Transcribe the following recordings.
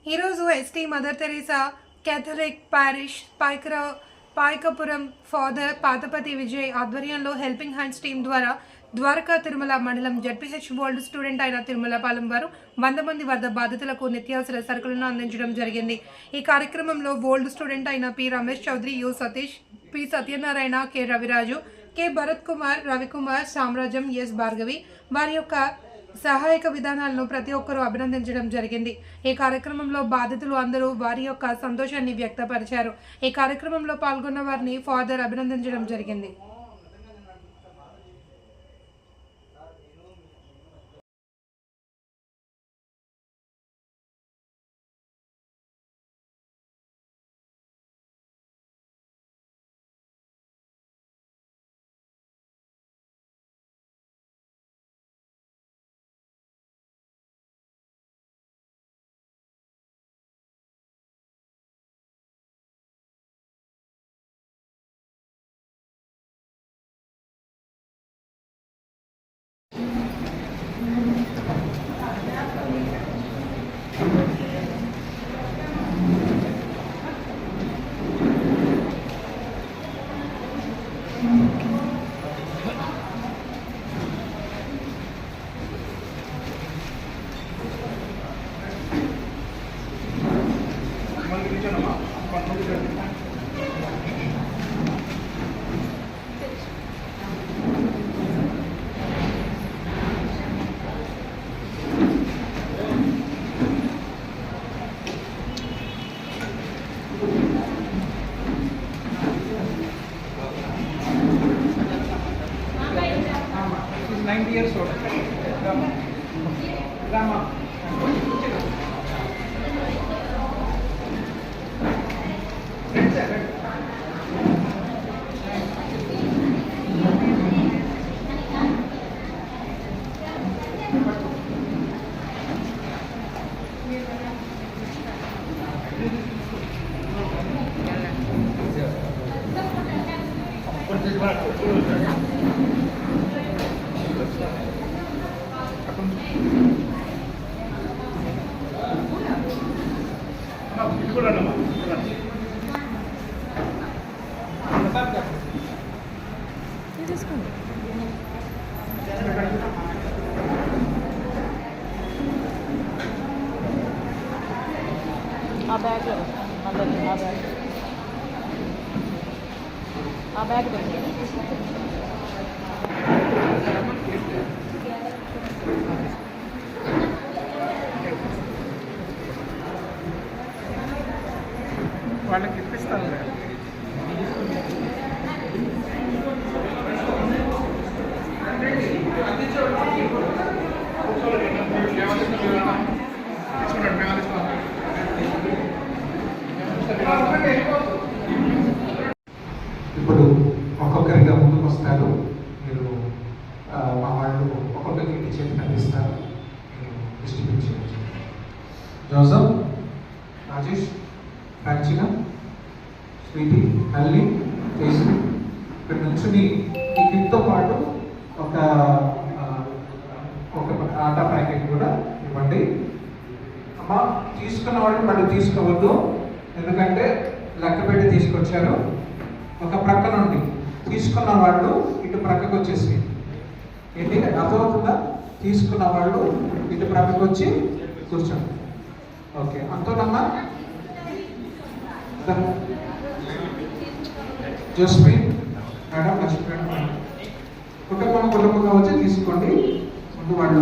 ఈరోజు ST Mother Teresa Catholic parish Payakapuram Father Pathapati Vijay ఆధ్వర్యంలో helping hands team ద్వారా ద్వారకా తిరుమల మండలం జడ్పీహెచ్ వరల్డ్ స్టూడెంట్ అయిన తిరుమలపాలెం వారు 100 మంది వరద బాధితులకు నిత్యావసర సరుకులను అందించడం జరిగింది. ఈ కార్యక్రమంలో వరల్డ్ స్టూడెంట్ అయిన P Ramesh Chowdary, U Satish, P Satyanarayana, K Raviraju, K Bharat Kumar, Ravikumar, Samrajyam, S Bhargavi వారి యొక్క సహాయక విధానాలను ప్రతి ఒక్కరూ అభినందించడం జరిగింది. ఈ కార్యక్రమంలో బాధితులు అందరూ వారి యొక్క సంతోషాన్ని వ్యక్తపరిచారు. ఈ కార్యక్రమంలో పాల్గొన్న వారిని ఫాదర్ అభినందించడం జరిగింది. Years old. Rama. ఆ బ్యాగ్ వాళ్ళకి ఇప్పిస్తాను. ఇప్పుడు ఒక్కొక్కరిగా ముందుకు వస్తారు. మీరు మా వాళ్ళు ఒక్కొక్కరికి ఇంటి చేతి అందిస్తారు. మీరు డిస్ట్రిబ్యూట్ చేయవచ్చు. జోసఫ్, రాజేష్, ప్రాంచిక, స్వీటీ, అల్లి, కేసు ఇక్కడ నుంచుని ఈ కిట్తో పాటు ఒక ఆటా ప్యాకెట్ కూడా ఇవ్వండి. అమ్మ తీసుకున్న వాళ్ళు మళ్ళీ తీసుకోవద్దు, ఎందుకంటే లెక్క పెట్టి తీసుకొచ్చారు. ఒక ప్రక్క నుండి తీసుకున్న వాళ్ళు ఇటు ప్రక్కకు వచ్చేసి ఏంటి అర్థమవుతుందా? తీసుకున్న వాళ్ళు ఇటు ప్రక్కకు వచ్చి కూర్చోండి. Okay, Anthonamma. Jasmine madam, Lakshmi madam, కుటుంబంగా వచ్చి తీసుకోండి. ముందు వాళ్ళు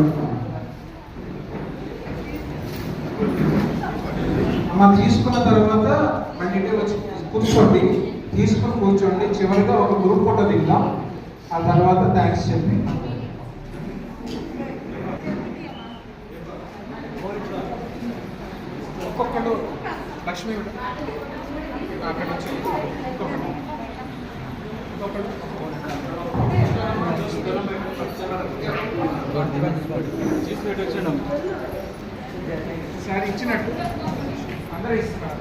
అమ్మ తీసుకున్న తర్వాత మళ్ళీ వచ్చి కూర్చోండి. తీసుకుని కూర్చోండి. చివరిగా ఒక గ్రూప్ ఫోటో దిగుదాం. ఆ తర్వాత థ్యాంక్స్ చెప్పి ఒక్కొక్కడు లక్ష్మి అక్కడ నుంచి సార్ ఇచ్చినట్టు అందరూ ఇస్తున్నారు.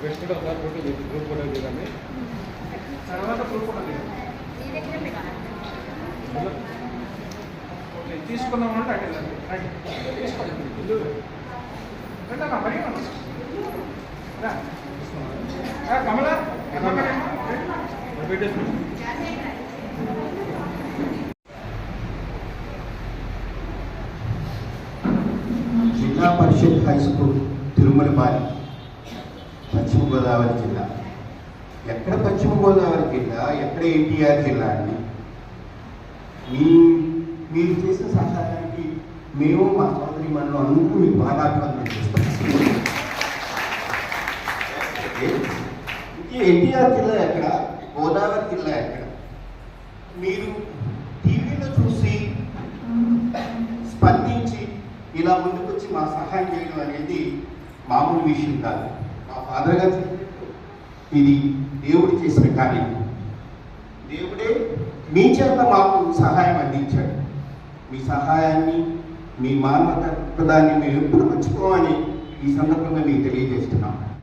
बेस्ट ग्रुप फोटो తీసుకుందాం అంటే అటు వెళ్ళండి. రైట్ తీసుకోండి. రండమ్మా, మరి ఏమో తీసుకో. రా. కమలా జిల్లా పరిషత్ హై స్కూల్ తిరుమలపాలి, పశ్చిమ గోదావరి జిల్లా. ఎక్కడ పశ్చిమ గోదావరి జిల్లా, ఎక్కడ ఎన్టీఆర్ జిల్లా అండి? మీరు చేసిన సహాయానికి మేము మా సోదరి మనలో అందరూ మీకు బాగా అభినందన చేస్తున్నాం. ఎన్టీఆర్ జిల్లా ఎక్కడ, గోదావరి జిల్లా ఎక్కడ? మీరు టీవీలో చూసి స్పందించి ఇలా ముందుకొచ్చి మా సహాయం చేయడం అనేది మామూలు విషయం కాదు. మా ఫాదర్ గారు ఇది దేవుడు చేసిన కార్యం. దేవుడే మీ చేత మాకు సహాయం అందించాడు. మీ సహాయాన్ని, మీ మానవతాన్ని మేము ఎప్పుడు మర్చిపోమని ఈ సందర్భంగా మీకు తెలియజేస్తున్నాం.